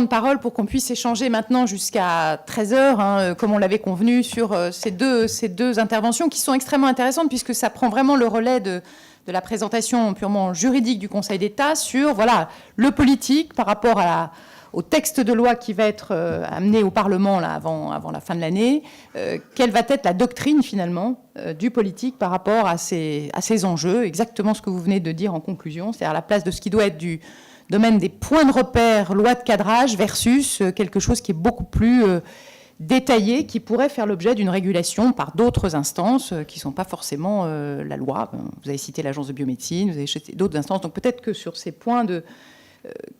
temps de parole pour qu'on puisse échanger maintenant jusqu'à 13 heures, hein, comme on l'avait convenu, sur ces deux interventions qui sont extrêmement intéressantes puisque ça prend vraiment le relais de la présentation purement juridique du Conseil d'État sur le politique par rapport au texte de loi qui va être amené au Parlement là, avant la fin de l'année. Quelle va être la doctrine finalement du politique par rapport à ces enjeux, exactement ce que vous venez de dire en conclusion, c'est-à-dire la place de ce qui doit être du domaine des points de repère, loi de cadrage, versus quelque chose qui est beaucoup plus détaillé, qui pourrait faire l'objet d'une régulation par d'autres instances qui ne sont pas forcément la loi. Vous avez cité l'Agence de biomédecine, vous avez cité d'autres instances. Donc peut-être que sur ces points de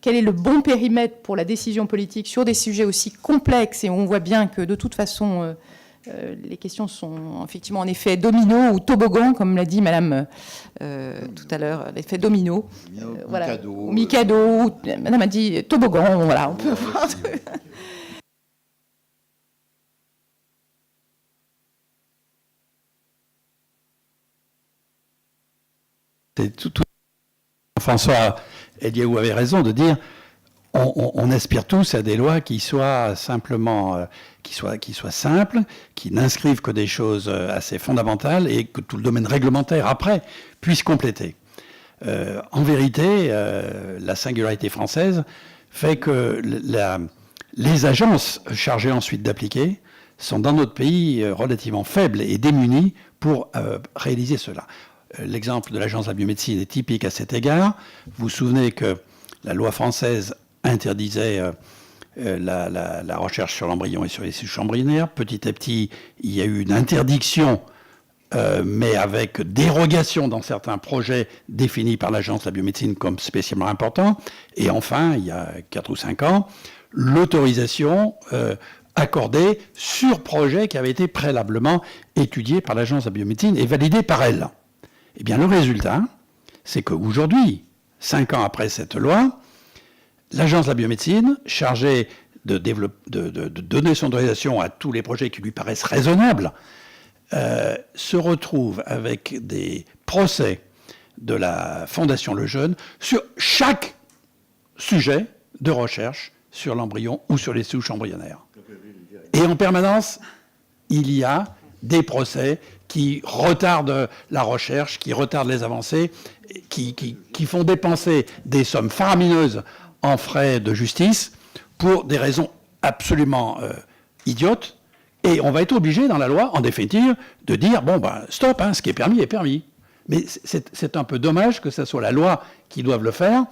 quel est le bon périmètre pour la décision politique sur des sujets aussi complexes, et on voit bien que de toute façon les questions sont effectivement en effet domino ou toboggan, comme l'a dit Madame tout à l'heure, l'effet domino. Mikado. Mikado. Madame a dit toboggan, voilà, on peut voir. C'est tout. François Eliaou avait raison de dire on aspire tous à des lois qui soient simplement qui soient simples, qui n'inscrivent que des choses assez fondamentales et que tout le domaine réglementaire après puisse compléter. En vérité, la singularité française fait que les agences chargées ensuite d'appliquer sont dans notre pays relativement faibles et démunies pour réaliser cela. L'exemple de l'Agence de la biomédecine est typique à cet égard. Vous vous souvenez que la loi française interdisait la recherche sur l'embryon et sur les souches embryonnaires. Petit à petit, il y a eu une interdiction, mais avec dérogation dans certains projets définis par l'Agence de la biomédecine comme spécialement importants. Et enfin, il y a 4 ou 5 ans, l'autorisation accordée sur projet qui avait été préalablement étudié par l'Agence de la biomédecine et validé par elle. Eh bien, le résultat, c'est qu'aujourd'hui, 5 ans après cette loi, l'Agence de la biomédecine, chargée de donner son autorisation à tous les projets qui lui paraissent raisonnables, se retrouve avec des procès de la Fondation Lejeune sur chaque sujet de recherche sur l'embryon ou sur les souches embryonnaires. Et en permanence, il y a des procès qui retardent la recherche, qui retardent les avancées, qui font dépenser des sommes faramineuses en frais de justice pour des raisons absolument idiotes. Et on va être obligé dans la loi, en définitive, de dire, bon, ben, stop, hein, ce qui est permis est permis. Mais c'est un peu dommage que ce soit la loi qui doive le faire,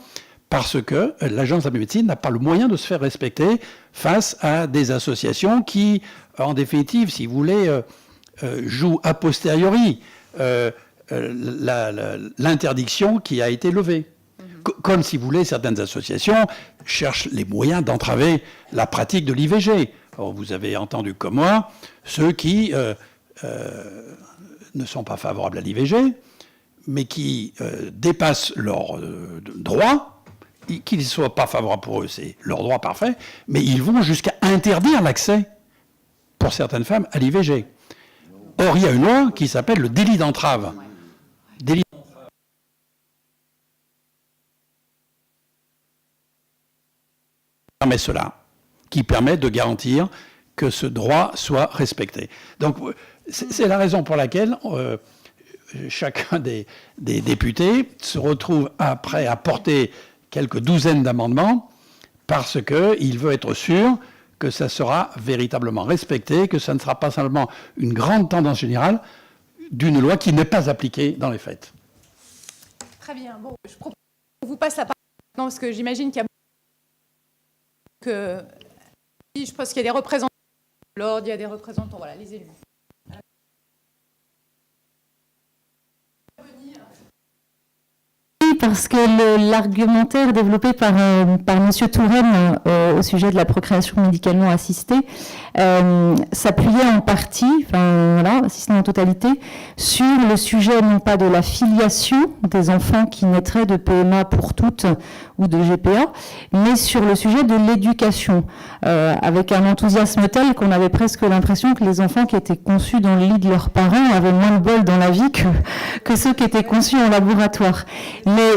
parce que l'Agence de la biomédecine n'a pas le moyen de se faire respecter face à des associations qui, en définitive, si vous voulez, jouent a posteriori l'interdiction qui a été levée. Comme, si vous voulez, certaines associations cherchent les moyens d'entraver la pratique de l'IVG. Or, vous avez entendu comme moi ceux qui ne sont pas favorables à l'IVG, mais qui dépassent leurs droits, qu'ils ne soient pas favorables pour eux, c'est leur droit parfait, mais ils vont jusqu'à interdire l'accès, pour certaines femmes, à l'IVG. Or, il y a une loi qui s'appelle le délit d'entrave. Délit d'entrave. Permet cela, qui permet de garantir que ce droit soit respecté. Donc, c'est la raison pour laquelle chacun des députés se retrouve après à porter quelques douzaines d'amendements parce qu'il veut être sûr que ça sera véritablement respecté, que ça ne sera pas simplement une grande tendance générale d'une loi qui n'est pas appliquée dans les faits. Très bien. Bon, je propose qu'on vous passe la parole maintenant, parce que j'imagine qu'il y a que je pense qu'il y a des représentants de l'ordre, il y a des représentants, voilà, les élus. Parce que l'argumentaire développé par M. Touraine au sujet de la procréation médicalement assistée s'appuyait en partie, voilà, si ce n'est en totalité, sur le sujet non pas de la filiation des enfants qui naîtraient de PMA pour toutes ou de GPA, mais sur le sujet de l'éducation, avec un enthousiasme tel qu'on avait presque l'impression que les enfants qui étaient conçus dans le lit de leurs parents avaient moins de bol dans la vie que ceux qui étaient conçus en laboratoire. Mais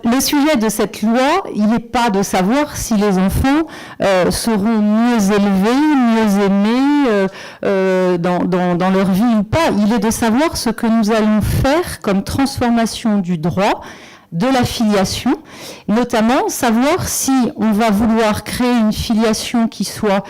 le sujet de cette loi, il n'est pas de savoir si les enfants seront mieux élevés, mieux aimés dans leur vie ou pas. Il est de savoir ce que nous allons faire comme transformation du droit, de la filiation, notamment savoir si on va vouloir créer une filiation qui soit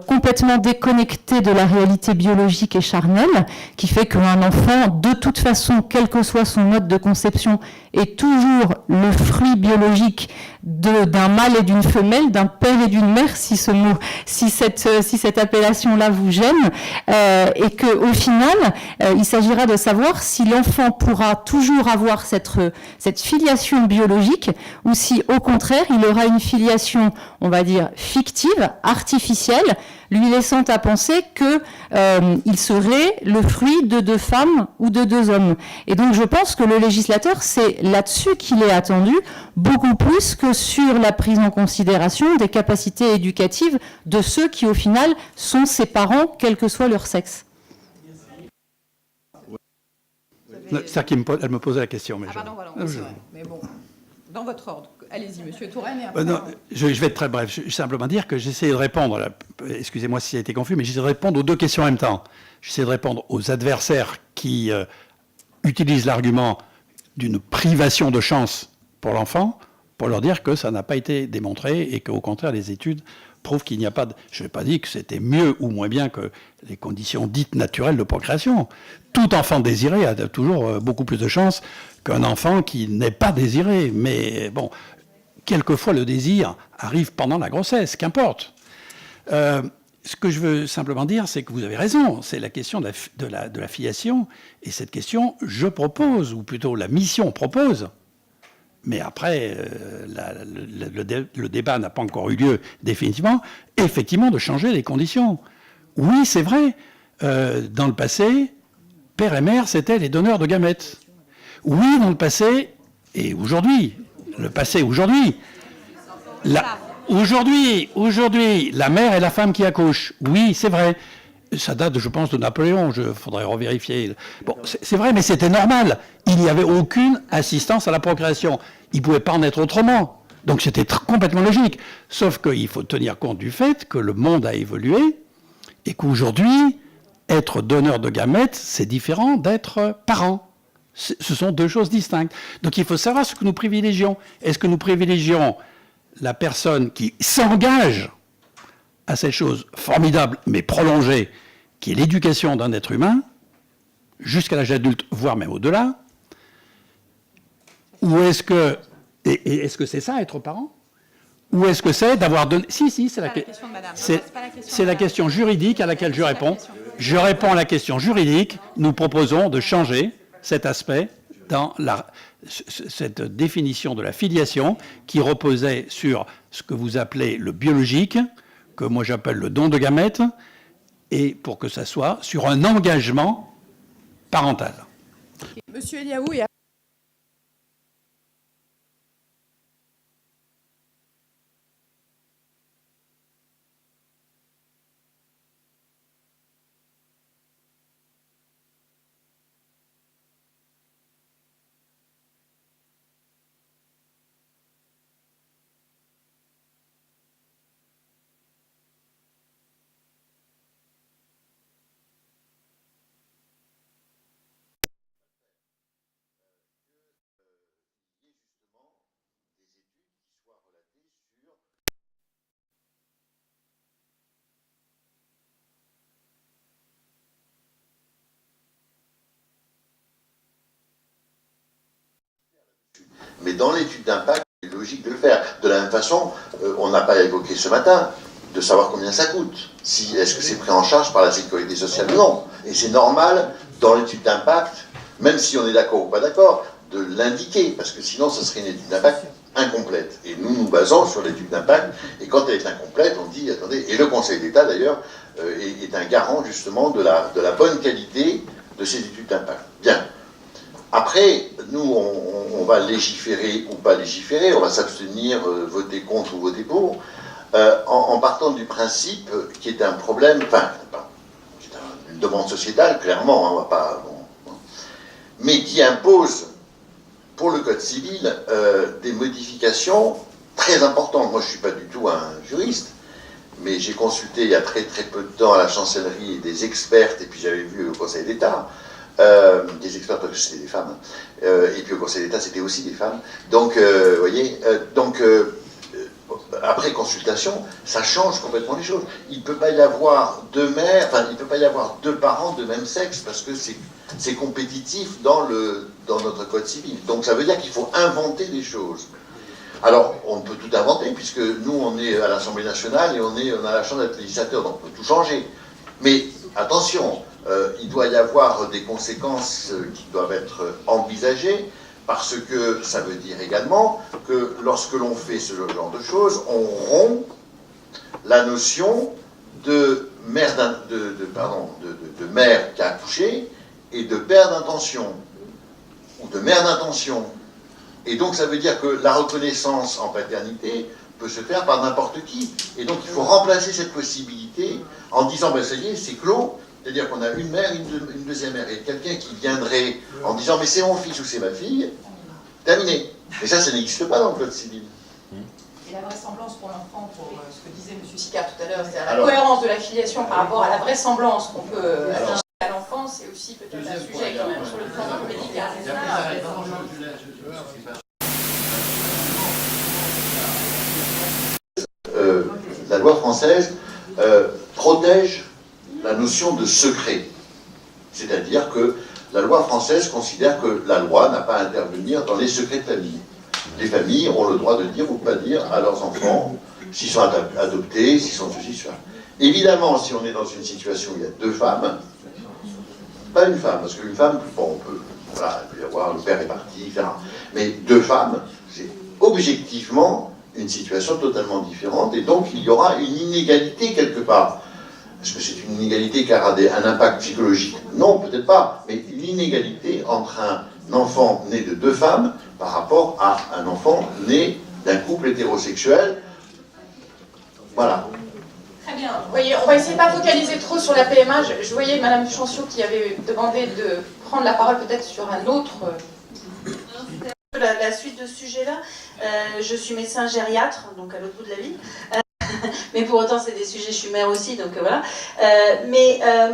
complètement déconnectée de la réalité biologique et charnelle, qui fait qu'un enfant, de toute façon, quel que soit son mode de conception, est toujours le fruit biologique d'un mâle et d'une femelle, d'un père et d'une mère, si cette appellation-là vous gêne, et qu'au final, il s'agira de savoir si l'enfant pourra toujours avoir cette filiation biologique, ou si, au contraire, il aura une filiation, on va dire, fictive, artificielle, lui laissant à penser qu'il serait le fruit de 2 femmes ou de 2 hommes. Et donc je pense que le législateur, c'est là-dessus qu'il est attendu, beaucoup plus que sur la prise en considération des capacités éducatives de ceux qui, au final, sont ses parents, quel que soit leur sexe. C'est-à-dire qu'elle me posait la question. Mais pardon, voilà, c'est vrai. Mais bon, dans votre ordre. Allez-y, Monsieur Touraine. Et après, non, je vais être très bref. Je vais simplement dire que j'essaie de répondre, excusez-moi si ça a été confus, mais j'essaie de répondre aux 2 questions en même temps. J'essaie de répondre aux adversaires qui utilisent l'argument d'une privation de chance pour l'enfant, pour leur dire que ça n'a pas été démontré et qu'au contraire, les études prouvent qu'il n'y a pas de... Je n'ai pas dit que c'était mieux ou moins bien que les conditions dites naturelles de procréation. Tout enfant désiré a toujours beaucoup plus de chances qu'un enfant qui n'est pas désiré. Mais bon, quelquefois le désir arrive pendant la grossesse, qu'importe. Ce que je veux simplement dire, c'est que vous avez raison, c'est la question de la filiation. Et cette question, je propose, ou plutôt la mission propose. Mais après, le débat n'a pas encore eu lieu définitivement, effectivement, de changer les conditions. Oui, c'est vrai, dans le passé, père et mère, c'était les donneurs de gamètes. Oui, dans le passé, et aujourd'hui, le passé aujourd'hui, aujourd'hui, la mère est la femme qui accouche. Oui, c'est vrai. Ça date, je pense, de Napoléon. Il faudrait revérifier. Bon, c'est vrai, mais c'était normal. Il n'y avait aucune assistance à la procréation. Il ne pouvait pas en être autrement. Donc c'était complètement logique. Sauf qu'il faut tenir compte du fait que le monde a évolué et qu'aujourd'hui, être donneur de gamètes, c'est différent d'être parent. Ce sont 2 choses distinctes. Donc il faut savoir ce que nous privilégions. Est-ce que nous privilégions la personne qui s'engage à cette chose formidable, mais prolongée, qui est l'éducation d'un être humain, jusqu'à l'âge adulte, voire même au-delà? Ou est-ce que... Et est-ce que c'est ça, être parent? Ou est-ce que c'est d'avoir donné... Si, c'est la question juridique à laquelle je réponds. Je réponds à la question juridique. Nous proposons de changer cet aspect dans cette définition de la filiation qui reposait sur ce que vous appelez le biologique, que moi j'appelle le don de gamètes, et pour que ça soit sur un engagement parental. Monsieur Eliaou, et Mais dans l'étude d'impact, c'est logique de le faire. De la même façon, on n'a pas évoqué ce matin de savoir combien ça coûte. Est-ce que c'est pris en charge par la sécurité sociale ou non? Et c'est normal, dans l'étude d'impact, même si on est d'accord ou pas d'accord, de l'indiquer, parce que sinon, ce serait une étude d'impact incomplète. Et nous nous basons sur l'étude d'impact, et quand elle est incomplète, on dit, attendez, et le Conseil d'État, d'ailleurs, est un garant, justement, de la bonne qualité de ces études d'impact. Bien. Après, nous, on va légiférer ou pas légiférer, on va s'abstenir, voter contre ou voter pour, en partant du principe qui est un problème, enfin, qui est une demande sociétale, clairement, hein, on va pas, bon, mais qui impose pour le Code civil des modifications très importantes. Moi, je ne suis pas du tout un juriste, mais j'ai consulté il y a très très peu de temps à la chancellerie des expertes, et puis j'avais vu au Conseil d'État, des experts parce que c'était des femmes, et puis au Conseil d'État c'était aussi des femmes. Donc, vous voyez, après consultation, ça change complètement les choses. Il ne peut pas y avoir deux mères, enfin, il ne peut pas y avoir deux parents de même sexe parce que c'est compétitif dans notre Code civil. Donc ça veut dire qu'il faut inventer des choses. Alors, on peut tout inventer, puisque nous, on est à l'Assemblée nationale et on a la chance d'être législateur, donc on peut tout changer. Mais attention, il doit y avoir des conséquences qui doivent être envisagées, parce que ça veut dire également que lorsque l'on fait ce genre de choses, on rompt la notion de mère, de mère qui a accouché et de père d'intention, ou de mère d'intention. Et donc ça veut dire que la reconnaissance en paternité peut se faire par n'importe qui. Et donc il faut remplacer cette possibilité en disant, ben ça y est, c'est clos, c'est-à-dire qu'on a une mère, une deuxième mère, et quelqu'un qui viendrait en disant, mais c'est mon fils ou c'est ma fille, terminé. Mais ça n'existe pas dans le Code civil. Et la vraisemblance pour l'enfant, pour ce que disait M. Sicard tout à l'heure, c'est-à-dire la cohérence de la filiation par rapport à la vraisemblance qu'on peut atteindre à l'enfant, c'est aussi peut-être un sujet quand même sur le plan médical. La loi française protège la notion de secret. C'est-à-dire que la loi française considère que la loi n'a pas à intervenir dans les secrets de famille. Les familles ont le droit de dire ou de ne pas dire à leurs enfants s'ils sont adoptés, s'ils sont ceci, cela. Évidemment, si on est dans une situation où il y a deux femmes, pas une femme, parce qu'une femme, bon, on peut, voilà, il peut y avoir, le père est parti, etc. Mais deux femmes, c'est objectivement une situation totalement différente, et donc il y aura une inégalité quelque part. Est-ce que c'est une inégalité qui aura un impact psychologique? Non, peut-être pas, mais l'inégalité entre un enfant né de deux femmes par rapport à un enfant né d'un couple hétérosexuel. Voilà. Très bien. Vous voyez, on va essayer de ne pas focaliser trop sur la PMA. Je voyais Mme Chanciot qui avait demandé de prendre la parole peut-être sur un autre... La suite de ce sujet-là, je suis médecin gériatre, donc à l'autre bout de la ville. Mais pour autant, c'est des sujets, je suis mère aussi, donc voilà.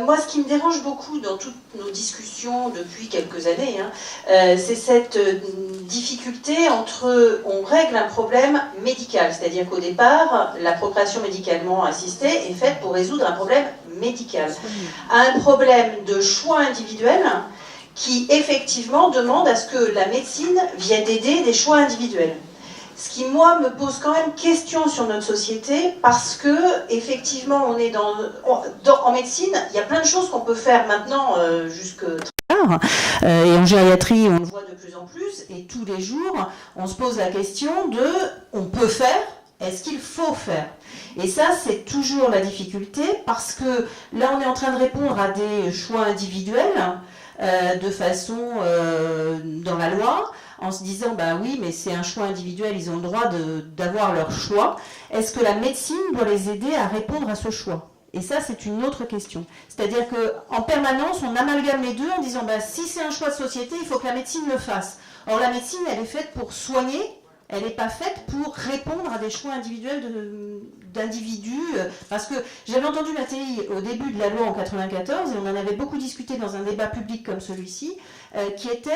Moi, ce qui me dérange beaucoup dans toutes nos discussions depuis quelques années, c'est cette difficulté entre, on règle un problème médical, c'est-à-dire qu'au départ, la procréation médicalement assistée est faite pour résoudre un problème médical. Un problème de choix individuel qui, effectivement, demande à ce que la médecine vienne aider des choix individuels. Ce qui, moi, me pose quand même question sur notre société, parce que, effectivement, on est en médecine, il y a plein de choses qu'on peut faire maintenant jusque très tard. Et en gériatrie, on le voit de plus en plus, et tous les jours, on se pose la question de « on peut faire », est-ce qu'il faut faire? Et ça, c'est toujours la difficulté, parce que là, on est en train de répondre à des choix individuels, de façon dans la loi, en se disant, bah oui, mais c'est un choix individuel, ils ont le droit d'avoir leur choix. Est-ce que la médecine doit les aider à répondre à ce choix? Et ça, c'est une autre question. C'est-à-dire qu'en permanence, on amalgame les deux en disant, bah, si c'est un choix de société, il faut que la médecine le fasse. Or, la médecine, elle est faite pour soigner, elle n'est pas faite pour répondre à des choix individuels d'individus. Parce que j'avais entendu Mattei au début de la loi en 1994, et on en avait beaucoup discuté dans un débat public comme celui-ci, qui était,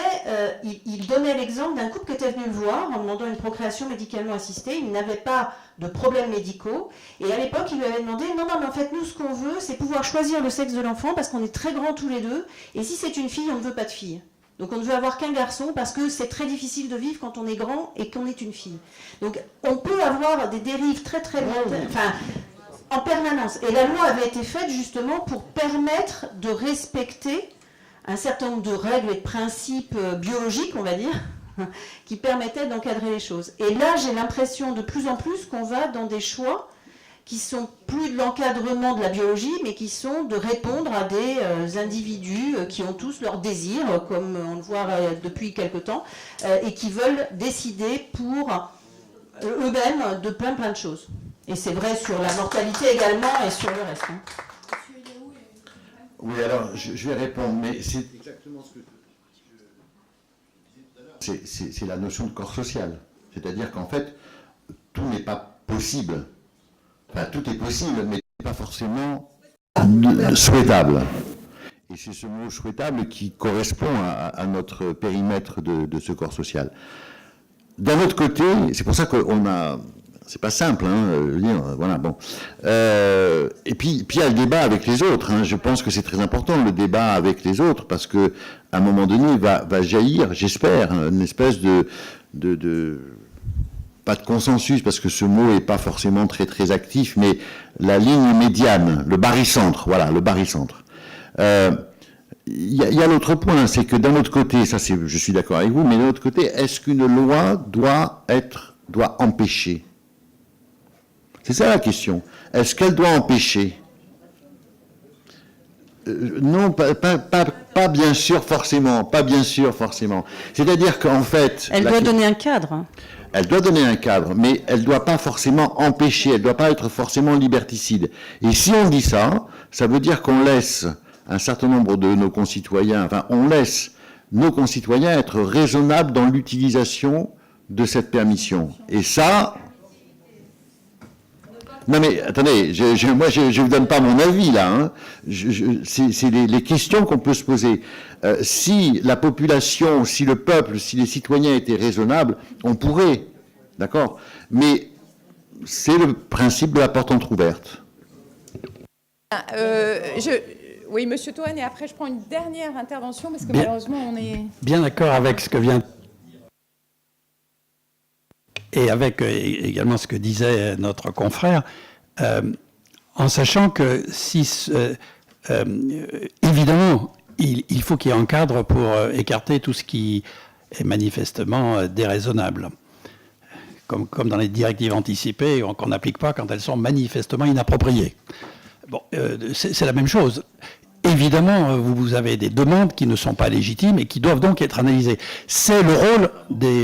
il donnait l'exemple d'un couple qui était venu le voir en demandant une procréation médicalement assistée. Il n'avait pas de problèmes médicaux, et à l'époque il lui avait demandé, non, mais en fait nous ce qu'on veut c'est pouvoir choisir le sexe de l'enfant parce qu'on est très grands tous les deux, et si c'est une fille on ne veut pas de fille. Donc on ne veut avoir qu'un garçon parce que c'est très difficile de vivre quand on est grand et qu'on est une fille. Donc on peut avoir des dérives très très lointaines, enfin en permanence. Et la loi avait été faite justement pour permettre de respecter un certain nombre de règles et de principes biologiques, on va dire, qui permettaient d'encadrer les choses. Et là j'ai l'impression de plus en plus qu'on va dans des choix qui sont plus de l'encadrement de la biologie, mais qui sont de répondre à des individus qui ont tous leurs désirs, comme on le voit depuis quelque temps, et qui veulent décider pour eux-mêmes de plein de choses. Et c'est vrai sur la mortalité également et sur le reste. Oui, alors je vais répondre, mais c'est exactement ce que je disais tout à l'heure. c'est la notion de corps social. C'est-à-dire qu'en fait, tout n'est pas possible. Enfin, tout est possible, mais pas forcément souhaitable. Et c'est ce mot souhaitable qui correspond à notre périmètre de ce corps social. D'un autre côté, c'est pour ça qu'on a... C'est pas simple, voilà, bon. Et puis il y a le débat avec les autres. Je pense que c'est très important, le débat avec les autres, parce que à un moment donné, va jaillir, j'espère, une espèce de pas de consensus, parce que ce mot est pas forcément très actif, mais la ligne médiane, le barycentre, voilà, le barycentre. Il y a l'autre point, c'est que d'un autre côté, je suis d'accord avec vous, mais d'un autre côté, est-ce qu'une loi doit empêcher? C'est ça la question. Est-ce qu'elle doit empêcher? Non, pas bien sûr forcément, pas bien sûr forcément. C'est-à-dire qu'en fait... Elle doit donner un cadre. Elle doit donner un cadre, mais elle ne doit pas forcément empêcher, elle ne doit pas être forcément liberticide. Et si on dit ça, ça veut dire qu'on laisse un certain nombre de nos concitoyens, enfin on laisse nos concitoyens être raisonnables dans l'utilisation de cette permission. Et ça... Non mais attendez, moi je vous donne pas mon avis là. C'est les questions qu'on peut se poser. Si la population, si le peuple, si les citoyens étaient raisonnables, on pourrait, d'accord. Mais c'est le principe de la porte entrouverte. Oui, Monsieur Toen, et après je prends une dernière intervention parce que Bien, malheureusement on est... Bien d'accord avec ce que vient... Et avec également ce que disait notre confrère, en sachant que évidemment, il faut qu'il y ait un cadre pour écarter tout ce qui est manifestement déraisonnable. Comme dans les directives anticipées qu'on n'applique pas quand elles sont manifestement inappropriées. Bon, c'est la même chose. Évidemment, vous avez des demandes qui ne sont pas légitimes et qui doivent donc être analysées. C'est le rôle,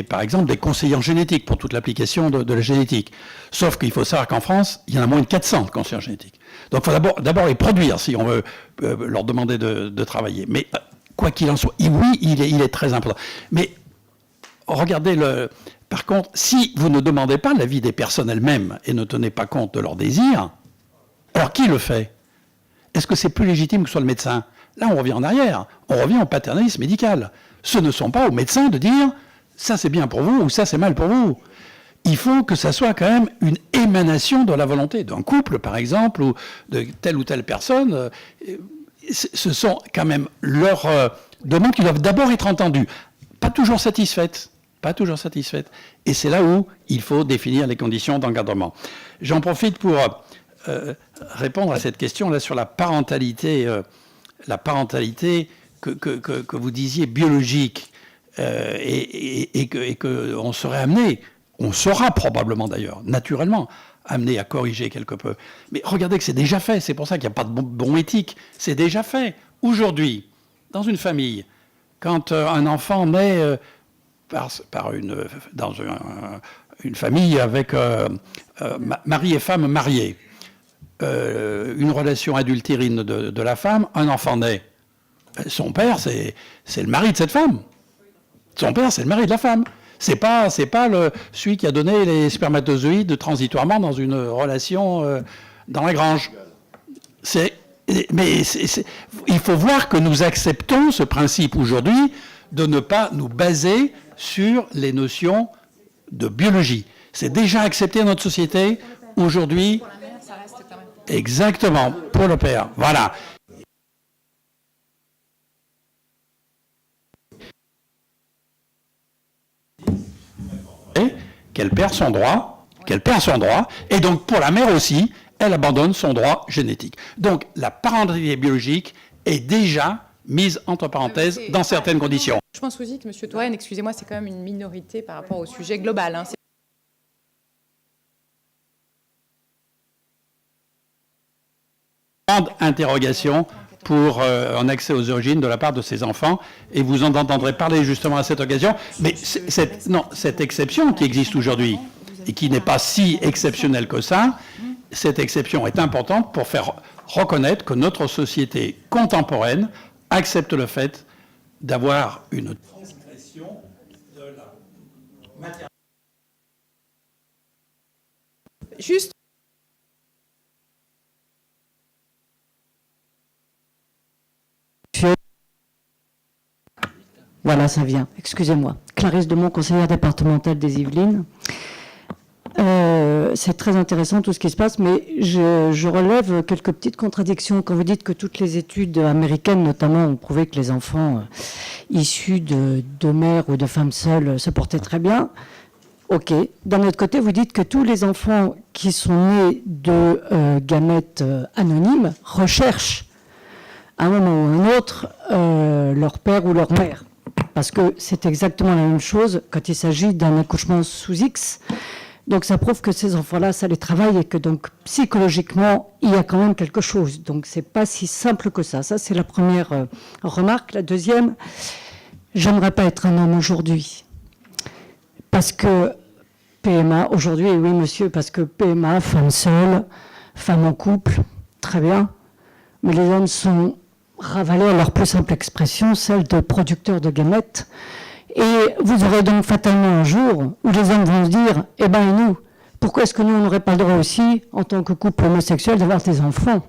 par exemple, des conseillers en génétique pour toute l'application de la génétique. Sauf qu'il faut savoir qu'en France, il y en a moins de 400 conseillers en génétique. Donc il faut d'abord les produire si on veut leur demander de travailler. Mais quoi qu'il en soit, oui, il est très important. Mais regardez, par contre, si vous ne demandez pas l'avis des personnes elles-mêmes et ne tenez pas compte de leurs désirs, alors qui le fait ? Est-ce que c'est plus légitime que ce soit le médecin? Là, on revient en arrière. On revient au paternalisme médical. Ce ne sont pas aux médecins de dire « ça c'est bien pour vous » ou « ça c'est mal pour vous ». Il faut que ça soit quand même une émanation de la volonté d'un couple, par exemple, ou de telle ou telle personne. Ce sont quand même leurs demandes qui doivent d'abord être entendues. Pas toujours satisfaites. Pas toujours satisfaites. Et c'est là où il faut définir les conditions d'encadrement. J'en profite pour... répondre à cette question là sur la parentalité que vous disiez biologique et que on serait amené, on sera probablement d'ailleurs naturellement amené à corriger quelque peu. Mais regardez que c'est déjà fait, c'est pour ça qu'il n'y a pas de bon éthique, c'est déjà fait. Aujourd'hui, dans une famille, quand un enfant naît dans une famille avec mari et femme mariés, une relation adultérine de la femme, un enfant naît. Son père, c'est le mari de cette femme. Son père, c'est le mari de la femme. C'est pas celui qui a donné les spermatozoïdes transitoirement dans une relation dans la grange. Mais il faut voir que nous acceptons ce principe aujourd'hui de ne pas nous baser sur les notions de biologie. C'est déjà accepté dans notre société. Aujourd'hui, exactement, pour le père. Voilà. Et qu'elle perd son droit, et donc pour la mère aussi, elle abandonne son droit génétique. Donc la parentalité biologique est déjà mise entre parenthèses dans certaines conditions. Je pense aussi que M. Toen, excusez-moi, c'est quand même une minorité par rapport au sujet global. Hein. Interrogation pour un accès aux origines de la part de ces enfants, et vous en entendrez parler justement à cette occasion. Mais cette exception qui existe aujourd'hui, et qui n'est pas si exceptionnelle que ça, cette exception est importante pour faire reconnaître que notre société contemporaine accepte le fait d'avoir une transgression de Juste. Voilà, ça vient. Excusez-moi. Clarisse Demont, conseillère départementale des Yvelines. C'est très intéressant tout ce qui se passe, mais je relève quelques petites contradictions. Quand vous dites que toutes les études américaines, notamment, ont prouvé que les enfants issus de mères ou de femmes seules se portaient très bien, ok. D'un autre côté, vous dites que tous les enfants qui sont nés de gamètes anonymes recherchent, à un moment ou à un autre, leur père ou leur mère. Parce que c'est exactement la même chose quand il s'agit d'un accouchement sous X. Donc ça prouve que ces enfants-là, ça les travaille et que donc psychologiquement, il y a quand même quelque chose. Donc c'est pas si simple que ça. Ça, c'est la première remarque. La deuxième, j'aimerais pas être un homme aujourd'hui. Parce que PMA, aujourd'hui, oui monsieur, parce que PMA, femme seule, femme en couple, très bien. Mais les hommes sont ravalés à leur plus simple expression, celle de producteurs de gamètes. Et vous aurez donc fatalement un jour où les hommes vont se dire « Eh ben, et nous, pourquoi est-ce que nous, on n'aurait pas le droit aussi, en tant que couple homosexuel, d'avoir des enfants ?»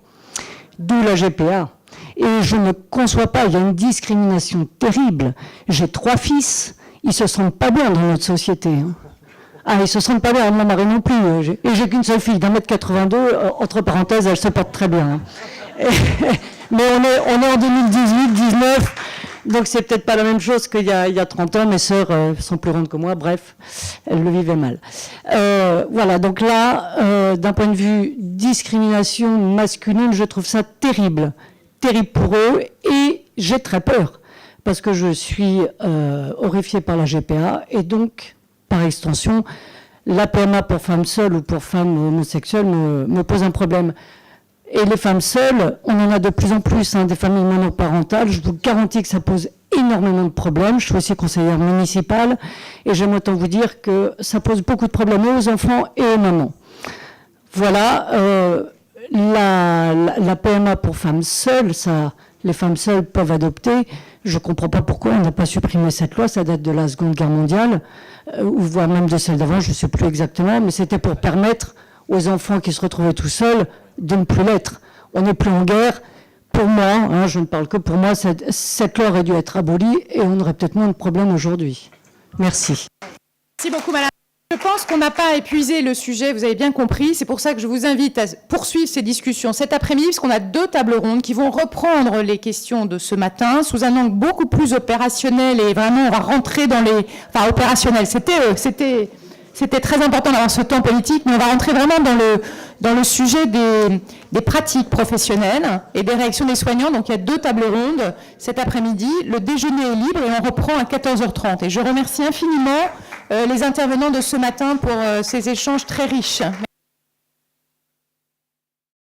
D'où la GPA. Et je ne conçois pas, il y a une discrimination terrible. J'ai 3 fils, ils se sentent pas bien dans notre société. Hein. Ah, ils se sentent pas bien, mon mari non plus. Et j'ai qu'une seule fille d'1m82, entre parenthèses, elle se porte très bien. Hein. Mais on est en 2018-19, donc c'est peut-être pas la même chose qu'il y a 30 ans. Mes sœurs sont plus grandes que moi, bref, elles le vivaient mal. Voilà, donc là, d'un point de vue discrimination masculine, je trouve ça terrible. Terrible pour eux, et j'ai très peur, parce que je suis horrifiée par la GPA, et donc, par extension, la PMA pour femmes seules ou pour femmes homosexuelles me pose un problème. Et les femmes seules, on en a de plus en plus, hein, des familles monoparentales. Je vous garantis que ça pose énormément de problèmes. Je suis aussi conseillère municipale et j'aime autant vous dire que ça pose beaucoup de problèmes aux enfants et aux mamans. Voilà, la PMA pour femmes seules, ça, les femmes seules peuvent adopter. Je ne comprends pas pourquoi on n'a pas supprimé cette loi, ça date de la Seconde Guerre mondiale, ou voire même de celle d'avant, je ne sais plus exactement, mais c'était pour permettre aux enfants qui se retrouvaient tout seuls de ne plus l'être. On n'est plus en guerre. Pour moi, hein, je ne parle que pour moi, cette loi aurait dû être abolie et on aurait peut-être moins de problèmes aujourd'hui. Merci. Merci beaucoup, madame. Je pense qu'on n'a pas épuisé le sujet, vous avez bien compris. C'est pour ça que je vous invite à poursuivre ces discussions cet après-midi, parce qu'on a 2 tables rondes qui vont reprendre les questions de ce matin sous un angle beaucoup plus opérationnel, et vraiment on va rentrer dans les... Enfin, opérationnel, c'était très important d'avoir ce temps politique, mais on va rentrer vraiment dans le sujet des pratiques professionnelles et des réactions des soignants. Donc il y a 2 tables rondes cet après-midi. Le déjeuner est libre et on reprend à 14h30. Et je remercie infiniment les intervenants de ce matin pour ces échanges très riches.